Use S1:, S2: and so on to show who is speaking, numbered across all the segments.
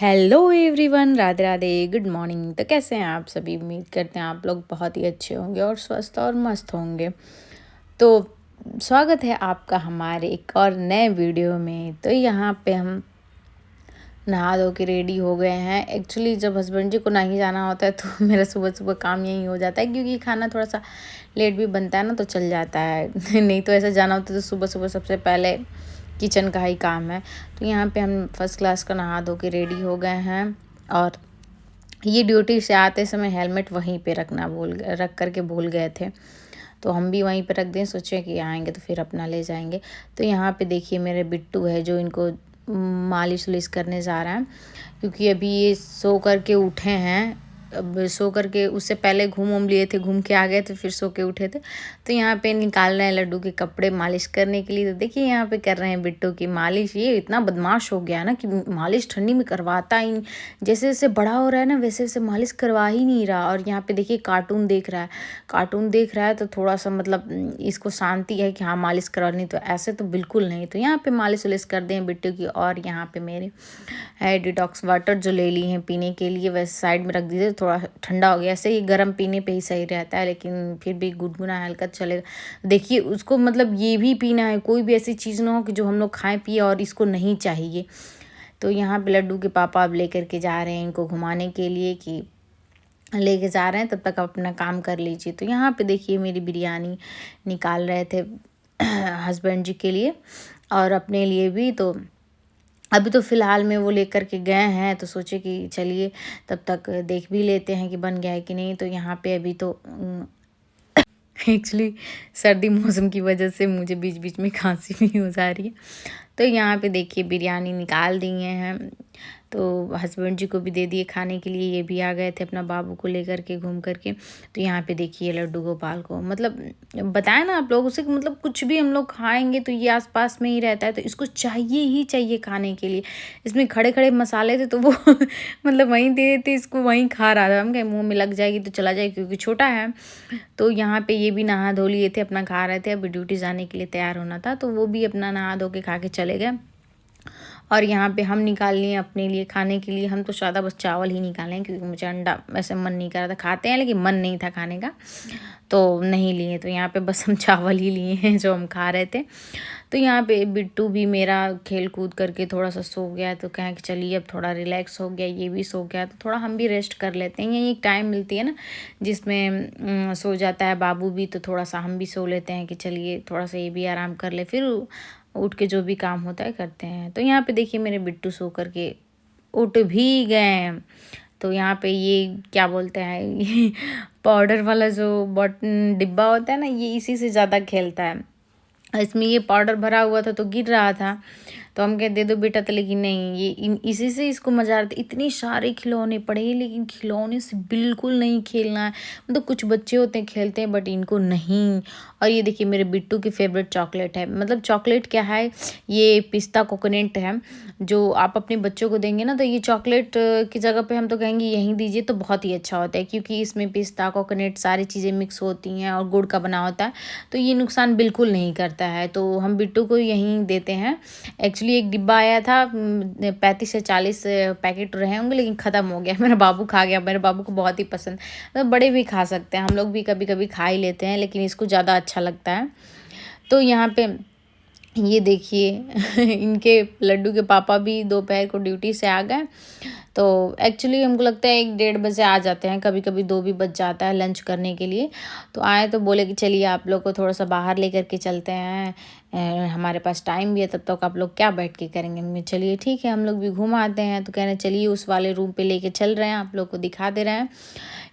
S1: Hello everyone, Radhe Radhe, good morning. तो कैसे हैं आप सभी? उम्मीद करते हैं आप लोग बहुत ही अच्छे होंगे और स्वस्थ और मस्त होंगे। तो स्वागत है आपका हमारे एक और नए वीडियो में। तो यहाँ पे हम नहा धो के रेडी हो गए हैं। एक्चुअली जब हस्बैंड जी को नहीं जाना होता है तो मेरा सुबह सुबह काम यही हो जाता है, क्योंकि खाना थोड़ा सा लेट भी बनता है ना, तो चल जाता है नहीं तो ऐसा जाना होता है तो सुबह सुबह सबसे पहले किचन का ही काम है। तो यहाँ पे हम फर्स्ट क्लास का नहा धो के रेडी हो गए हैं। और ये ड्यूटी से आते समय हेलमेट वहीं पे रख करके भूल गए थे, तो हम भी वहीं पे रख दें, सोचे कि आएंगे तो फिर अपना ले जाएंगे। तो यहाँ पे देखिए मेरे बिट्टू है जो इनको मालिश उलिश करने जा रहा है, क्योंकि अभी ये सो करके उठे हैं। अब सो करके उससे पहले घूम लिए थे, घूम के आ गए थे, फिर सो के उठे थे। तो यहाँ पे निकाल रहे हैं लड्डू के कपड़े मालिश करने के लिए। तो देखिए यहाँ पे कर रहे हैं बिट्टू की मालिश। ये इतना बदमाश हो गया ना कि मालिश ठंडी में करवाता ही नहीं। जैसे जैसे बड़ा हो रहा है ना, वैसे वैसे मालिश करवा ही नहीं रहा। और यहाँ पे देखिए कार्टून देख रहा है तो थोड़ा सा मतलब इसको शांति है कि हाँ मालिश करवानी। तो ऐसे तो बिल्कुल नहीं। तो यहाँ पे मालिश उलिश कर दें बिट्टू की। और यहाँ पे मेरे है डिटॉक्स वाटर जो ले ली हैं पीने के लिए, वैसे साइड में रख दीजिए, थोड़ा ठंडा हो गया। ऐसे ही गर्म पीने पे ही सही रहता है, लेकिन फिर भी गुनगुना हल्का चलेगा। देखिए उसको मतलब ये भी पीना है, कोई भी ऐसी चीज़ ना हो कि जो हम लोग खाएं पिए और इसको नहीं चाहिए। तो यहाँ पे लड्डू के पापा अब लेकर के जा रहे हैं इनको घुमाने के लिए, कि लेके जा रहे हैं, तब तक आप अपना काम कर लीजिए। तो यहाँ पे देखिए मेरी बिरयानी निकाल रहे थे हस्बैंड जी के लिए और अपने लिए भी। तो अभी तो फ़िलहाल में वो लेकर के गए हैं, तो सोचे कि चलिए तब तक देख भी लेते हैं कि बन गया है कि नहीं। तो यहाँ पे अभी तो एक्चुअली सर्दी मौसम की वजह से मुझे बीच बीच में खांसी भी हो जा रही है। तो यहाँ पे देखिए बिरयानी निकाल दिए हैं, तो हस्बैंड जी को भी दे दिए खाने के लिए। ये भी आ गए थे अपना बाबू को लेकर के घूम करके। तो यहाँ पे देखिए लड्डू गोपाल को मतलब बताया ना आप लोगों से कि मतलब कुछ भी हम लोग खाएंगे तो ये आसपास में ही रहता है, तो इसको चाहिए ही चाहिए खाने के लिए। इसमें खड़े खड़े मसाले थे तो वो मतलब वहीं दे देते, इसको वहीं खा रहा था। हम कहीं मुँह में लग जाएगी तो चला जाएगी, क्योंकि छोटा है। तो यहाँ पे ये भी नहा धो लिए थे, अपना खा रहे थे। अभी ड्यूटी जाने के लिए तैयार होना था, तो वो भी अपना नहा धो के खा के चले गए। और यहाँ पे हम निकाल लिए अपने लिए खाने के लिए। हम तो सादा बस चावल ही निकाले हैं, क्योंकि मुझे अंडा वैसे मन नहीं कर रहा था। खाते हैं लेकिन मन नहीं था खाने का, तो नहीं लिए। तो यहाँ पे बस हम चावल ही लिए हैं जो हम खा रहे थे। तो यहाँ पे बिट्टू भी मेरा खेल कूद करके थोड़ा सा सो गया, तो कहें कि चलिए अब थोड़ा रिलैक्स हो गया, ये भी सो गया, तो थोड़ा हम भी रेस्ट कर लेते हैं। यही एक टाइम मिलती है ना जिसमें सो जाता है बाबू भी, तो थोड़ा सा हम भी सो लेते हैं कि चलिए थोड़ा सा ये भी आराम कर ले, फिर उठ के जो भी काम होता है करते हैं। तो यहाँ पे देखिए मेरे बिट्टू सो करके उठ भी गए। तो यहाँ पे ये क्या बोलते हैं ये पाउडर वाला जो बटन डिब्बा होता है ना, ये इसी से ज़्यादा खेलता है। इसमें ये पाउडर भरा हुआ था तो गिर रहा था, तो हम कहे दे दो बेटा, तो लेकिन नहीं, ये इसी से इसको मजा आता है। इतने सारे खिलौने पड़े हैं, लेकिन खिलौने से बिल्कुल नहीं खेलना है। मतलब कुछ बच्चे होते हैं खेलते हैं, बट इनको नहीं। और ये देखिए मेरे बिट्टू की फेवरेट चॉकलेट है। मतलब चॉकलेट क्या है, ये पिस्ता कोकोनट है, जो आप अपने बच्चों को देंगे ना, तो ये चॉकलेट की जगह पे हम तो कहेंगे यहीं दीजिए, तो बहुत ही अच्छा होता है, क्योंकि इसमें पिस्ता कोकोनट सारी चीज़ें मिक्स होती हैं और गुड़ का बना होता है, तो ये नुकसान बिल्कुल नहीं करता है। तो हम बिट्टू को यहीं देते हैं। एक्चुअली एक डिब्बा आया था, 35 से 40 पैकेट रहे होंगे, लेकिन ख़त्म हो गया। मेरा बाबू खा गया, मेरे बाबू को बहुत ही पसंद। तो बड़े भी खा सकते हैं, हम लोग भी कभी कभी खा ही लेते हैं, लेकिन इसको ज़्यादा अच्छा लगता है। तो यहाँ पे ये देखिए इनके लड्डू के पापा भी दोपहर को ड्यूटी से आ गए। तो एक्चुअली हमको लगता है 1-1:30 बजे आ जाते हैं, कभी कभी 2 भी बज जाता है लंच करने के लिए। तो आए तो बोले कि चलिए आप लोग को थोड़ा सा बाहर लेकर के चलते हैं, हमारे पास टाइम भी है, तब तक आप लोग क्या बैठ के करेंगे। मैं चलिए ठीक है, हम लोग भी घूम आते हैं। तो कह रहे चलिए उस वाले रूम पे लेके चल रहे हैं, आप लोग को दिखा दे रहे हैं,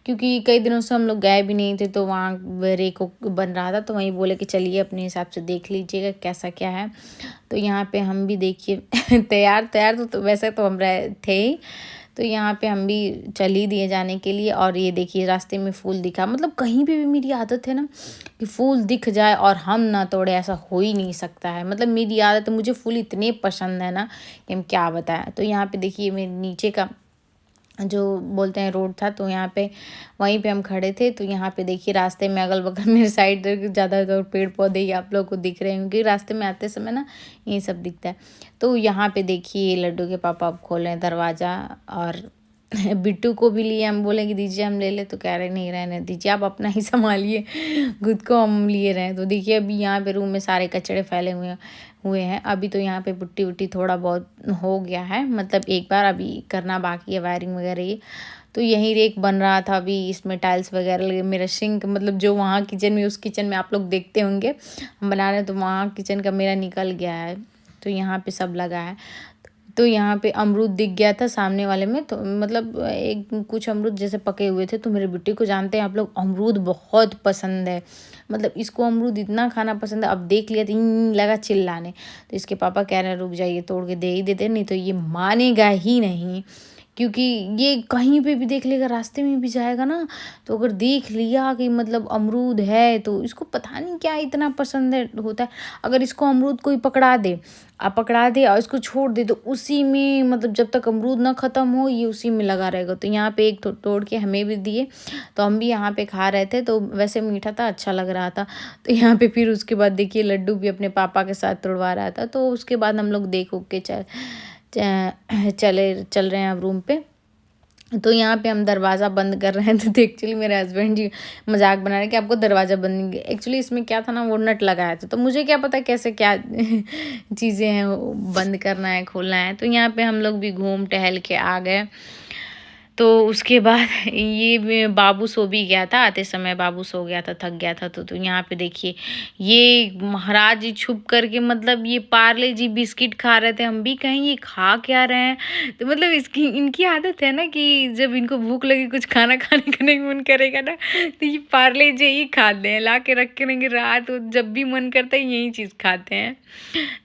S1: क्योंकि कई दिनों से हम लोग गए भी नहीं थे। तो वहाँ रेको बन रहा था, तो वहीं बोले कि चलिए अपने हिसाब से देख लीजिएगा कैसा क्या है। तो यहाँ पे हम भी देखिए तैयार तैयार तो वैसे तो हम रहे थे ही। तो यहाँ पे हम भी चल ही दिए जाने के लिए। और ये देखिए रास्ते में फूल दिखा, मतलब कहीं पे भी मेरी आदत है ना कि फूल दिख जाए और हम ना तोड़े, ऐसा हो ही नहीं सकता है। मतलब मेरी आदत है, मुझे फूल इतने पसंद है ना कि हम क्या बताएं। तो यहाँ पे देखिए मेरे नीचे का जो बोलते हैं रोड था, तो यहाँ पे वहीं पे हम खड़े थे। तो यहाँ पे देखिए रास्ते में अगल-बगल मेरे साइड ज़्यादातर पेड़-पौधे ही आप लोग को दिख रहे होंगे, रास्ते में आते समय ना ये सब दिखता है। तो यहाँ पे देखिए लड्डू के पापा अब खोले हैं दरवाज़ा और बिट्टू को भी लिए, हम बोले कि दीजिए हम ले लें, तो कह रहे नहीं रहने दीजिए, आप अपना ही सँभालिए, खुद को हम लिए रहें। तो देखिए अभी यहाँ पे रूम में सारे कचड़े फैले हुए हैं। अभी तो यहाँ पे पुट्टी-वुट्टी थोड़ा बहुत हो गया है, मतलब एक बार अभी करना बाकी है वायरिंग वगैरह ये। तो यहीं रेक बन रहा था, अभी इसमें टाइल्स वगैरह लगे। मेरा सिंक मतलब जो वहाँ किचन में, उस किचन में आप लोग देखते होंगे हम बना रहे हैं, तो वहाँ किचन का मेरा निकल गया है, तो यहाँ पे सब लगा है। तो यहाँ पे अमरूद दिख गया था सामने वाले में, तो मतलब एक कुछ अमरूद जैसे पके हुए थे। तो मेरे बेटे को जानते हैं आप लोग, अमरूद बहुत पसंद है, मतलब इसको अमरूद इतना खाना पसंद है। अब देख लिया तो लगा चिल्लाने, तो इसके पापा कह रहे हैं रुक जाइए तोड़ के दे ही देते, नहीं तो ये मानेगा ही नहीं, क्योंकि ये कहीं पे भी देख लेगा, रास्ते में भी जाएगा ना, तो अगर देख लिया कि मतलब अमरूद है, तो इसको पता नहीं क्या इतना पसंद है होता है। अगर इसको अमरूद कोई पकड़ा दे और इसको छोड़ दे, तो उसी में मतलब जब तक अमरूद ना ख़त्म हो ये उसी में लगा रहेगा। तो यहाँ पे एक तोड़ के हमें भी दिए, तो हम भी यहाँ पे खा रहे थे। तो वैसे मीठा था, अच्छा लग रहा था। तो यहाँ पे फिर उसके बाद देखिए लड्डू भी अपने पापा के साथ तोड़वा रहा था। तो उसके बाद हम लोग देख उख के चल रहे हैं अब रूम पे। तो यहाँ पे हम दरवाज़ा बंद कर रहे हैं, तो एक्चुअली मेरे हस्बैंड जी मजाक बना रहे हैं कि आपको दरवाज़ा बंद नहीं, एक्चुअली इसमें क्या था ना, वो नट लगाया था, तो मुझे क्या पता कैसे क्या चीज़ें हैं, वो बंद करना है खोलना है। तो यहाँ पे हम लोग भी घूम टहल के आ गए। तो उसके बाद ये बाबू सो भी गया था, आते समय बाबू सो गया था, थक गया था। तो यहाँ पे देखिए ये महाराज जी छुप करके मतलब ये पार्ले जी बिस्किट खा रहे थे। हम भी कहीं ये खा क्या रहे हैं, तो मतलब इसकी इनकी आदत है ना कि जब इनको भूख लगे कुछ खाना खाने का नहीं मन करेगा ना, तो ये पार्ले जी ही खाते हैं, ला के रख रहेंगे रात, तो जब भी मन करता है यही चीज़ खाते हैं।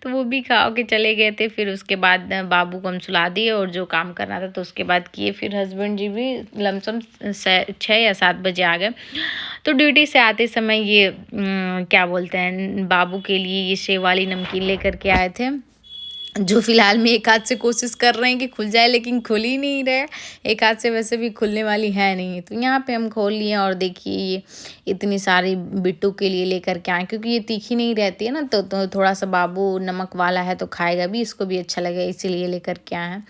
S1: तो वो भी खा के चले गए थे। फिर उसके बाद बाबू को हम सुला दिए और जो काम करना था तो उसके बाद किए। फिर हस्बैंड जी भी लमसम 6 या 7 बजे आ गए। तो ड्यूटी से आते समय ये क्या बोलते हैं, बाबू के लिए ये सेव वाली नमकीन लेकर के आए थे, जो फ़िलहाल में एक हाथ से कोशिश कर रहे हैं कि खुल जाए, लेकिन खुल ही नहीं रहा है। एक हाथ से वैसे भी खुलने वाली है नहीं। तो यहाँ पे हम खोल लिए और देखिए ये इतनी सारी बिट्टू के लिए लेकर के आए, क्योंकि ये तीखी नहीं रहती है ना, तो थोड़ा सा बाबू नमक वाला है तो खाएगा भी, इसको भी अच्छा लगेगा, इसीलिए लेकर के आए हैं।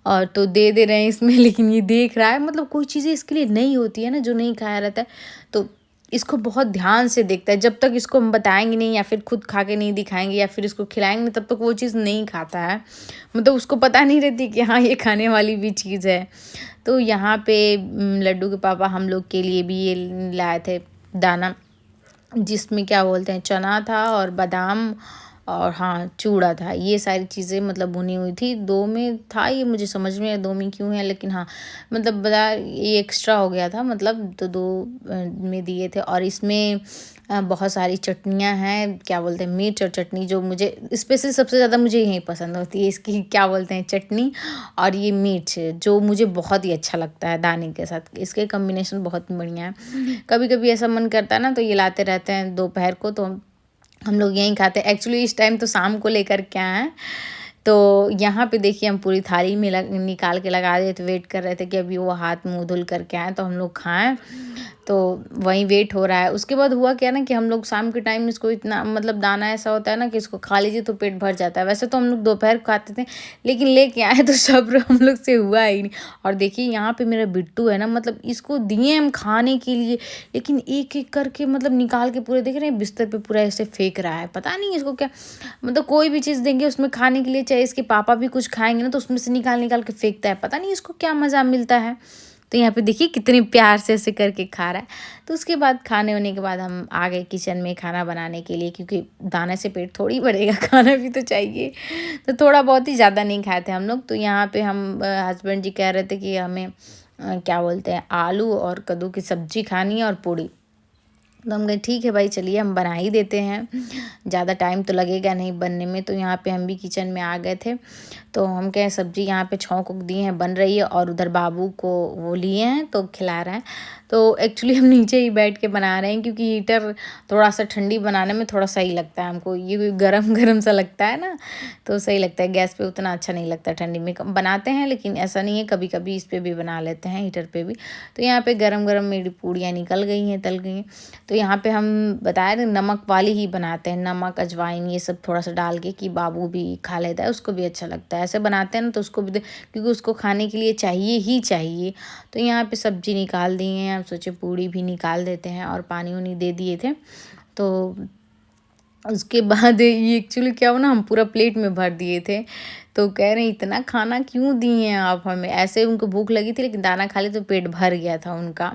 S1: और तो दे रहे हैं इसमें, लेकिन ये देख रहा है, मतलब कोई चीज़ें इसके लिए नहीं होती है ना जो नहीं खाया रहता है, तो इसको बहुत ध्यान से देखता है। जब तक इसको हम बताएंगे नहीं या फिर खुद खा के नहीं दिखाएंगे या फिर इसको खिलाएंगे नहीं, तब तक वो चीज़ नहीं खाता है, मतलब उसको पता नहीं रहती कि हाँ ये खाने वाली भी चीज़ है। तो यहाँ पे लड्डू के पापा हम लोग के लिए भी ये लाए थे दाना, जिसमें क्या बोलते हैं चना था और बादाम और हाँ चूड़ा था। ये सारी चीज़ें मतलब भुनी हुई थी। 2 में था ये, मुझे समझ में आया 2 में क्यों है, लेकिन हाँ मतलब बाज़ार ये एक्स्ट्रा हो गया था, मतलब तो 2 में दिए थे। और इसमें बहुत सारी चटनियाँ हैं, क्या बोलते हैं मिर्च और चटनी, जो मुझे स्पेशली सबसे ज़्यादा मुझे यही पसंद होती है, इसकी क्या बोलते हैं चटनी और ये मिर्च, जो मुझे बहुत ही अच्छा लगता है दाने के साथ, इसके कॉम्बिनेशन बहुत बढ़िया है। कभी कभी ऐसा मन करता है ना, तो ये लाते रहते हैं दोपहर को, तो हम लोग यहीं खाते हैं। एक्चुअली इस टाइम तो शाम को लेकर के आए हैं। तो यहाँ पे देखिए हम पूरी थाली में निकाल के लगा दिए, तो वेट कर रहे थे कि अभी वो हाथ मुँह धुल करके आएँ तो हम लोग खाएँ। तो वहीं वेट हो रहा है। उसके बाद हुआ क्या ना कि हम लोग शाम के टाइम इसको इतना मतलब दाना ऐसा होता है ना कि इसको खा लीजिए तो पेट भर जाता है। वैसे तो हम लोग दोपहर को खाते थे, लेकिन लेके आए तो सब्र हम लोग से हुआ ही नहीं। और देखिए यहाँ पे मेरा बिट्टू है ना, मतलब इसको दिए हम खाने के लिए, लेकिन एक एक करके मतलब निकाल के पूरे देख रहे हैं बिस्तर पे पूरा ऐसे फेंक रहा है। पता नहीं इसको क्या, मतलब कोई भी चीज़ देंगे उसमें खाने के लिए, चाहे इसके पापा भी कुछ खाएंगे ना तो उसमें से निकाल निकाल के फेंकता है। पता नहीं इसको क्या मज़ा मिलता है। तो यहाँ पे देखिए कितने प्यार से ऐसे करके खा रहा है। तो उसके बाद खाने होने के बाद हम आ गए किचन में खाना बनाने के लिए, क्योंकि दाने से पेट थोड़ी भरेगा, खाना भी तो चाहिए। तो थोड़ा बहुत ही ज़्यादा नहीं खाए थे हम लोग। तो यहाँ पे हम हस्बैंड जी कह रहे थे कि हमें क्या बोलते हैं आलू और कद्दू की सब्ज़ी खानी है और पूड़ी। तो हम कहे ठीक है भाई चलिए हम बना ही देते हैं, ज़्यादा टाइम तो लगेगा नहीं बनने में। तो यहाँ पे हम भी किचन में आ गए थे। तो हम कहें सब्ज़ी यहाँ पे छौंक दिए हैं, बन रही है और उधर बाबू को वो लिए हैं तो खिला रहे हैं। तो एक्चुअली हम नीचे ही बैठ के बना रहे हैं क्योंकि हीटर थोड़ा-सा ठंडी बनाने में थोड़ा सही लगता है हमको। ये गरम-गरम सा लगता है ना, तो सही लगता है। गैस पे उतना अच्छा नहीं लगता ठंडी में। कम बनाते हैं लेकिन ऐसा नहीं है, कभी-कभी इस पे भी बना लेते हैं, हीटर पे भी। तो यहाँ पे गरम-गरम मेरी पूड़ियाँ निकल गई हैं, तल गई हैं। तो यहाँ पे हम बताया ना नमक वाली ही बनाते हैं, नमक, अजवाइन ये सब थोड़ा-सा डाल के कि बाबू भी खा लेता है, उसको भी अच्छा लगता है। ऐसे बनाते हैं ना तो उसको भी क्योंकि उसको खाने के लिए चाहिए ही चाहिए। तो यहाँ पे सब्ज़ी निकाल दी है, हम सोचे पूड़ी भी निकाल देते हैं और पानी-वानी दे दिए थे। तो उसके बाद ये एक्चुअली क्या हुआ ना, हम पूरा प्लेट में भर दिए थे। तो कह रहे हैं इतना खाना क्यों दिए हैं आप हमें? ऐसे उनको भूख लगी थी लेकिन दाना खा लिया तो पेट भर गया था उनका।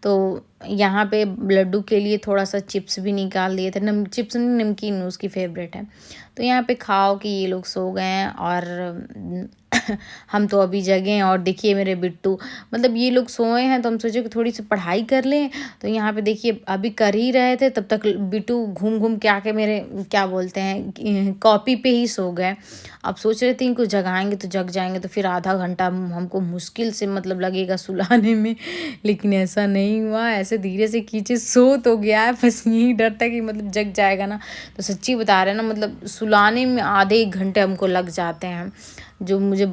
S1: तो यहाँ पे लड्डू के लिए थोड़ा-सा चिप्स भी निकाल दिए थे। चिप्स नहीं, नमकीन उसकी फ़ेवरेट है। तो यहाँ पे खाओ कि ये लोग सो गए हैं और हम तो अभी जगे हैं और देखिए मेरे बिट्टू, मतलब ये लोग सोए हैं तो हम सोचे कि थोड़ी-सी पढ़ाई कर लें। तो यहाँ पे देखिए अभी कर ही रहे थे तब तक बिट्टू घूम-घूम के आके मेरे क्या बोलते हैं कॉपी पे ही सो गए। अब सोच रहे थे इनको जगाएँगे तो जग जाएँगे तो फिर आधा घंटा हमको मुश्किल से मतलब लगेगा सुलाने में, लेकिन ऐसा नहीं हुआ। ऐसे धीरे से खींचे, सो तो गया है, बस यही डर था कि मतलब जग जाएगा ना। तो सच्ची बता रहे हैं ना, मतलब सुलाने में आधे 1 घंटे हमको लग जाते हैं, जो मुझे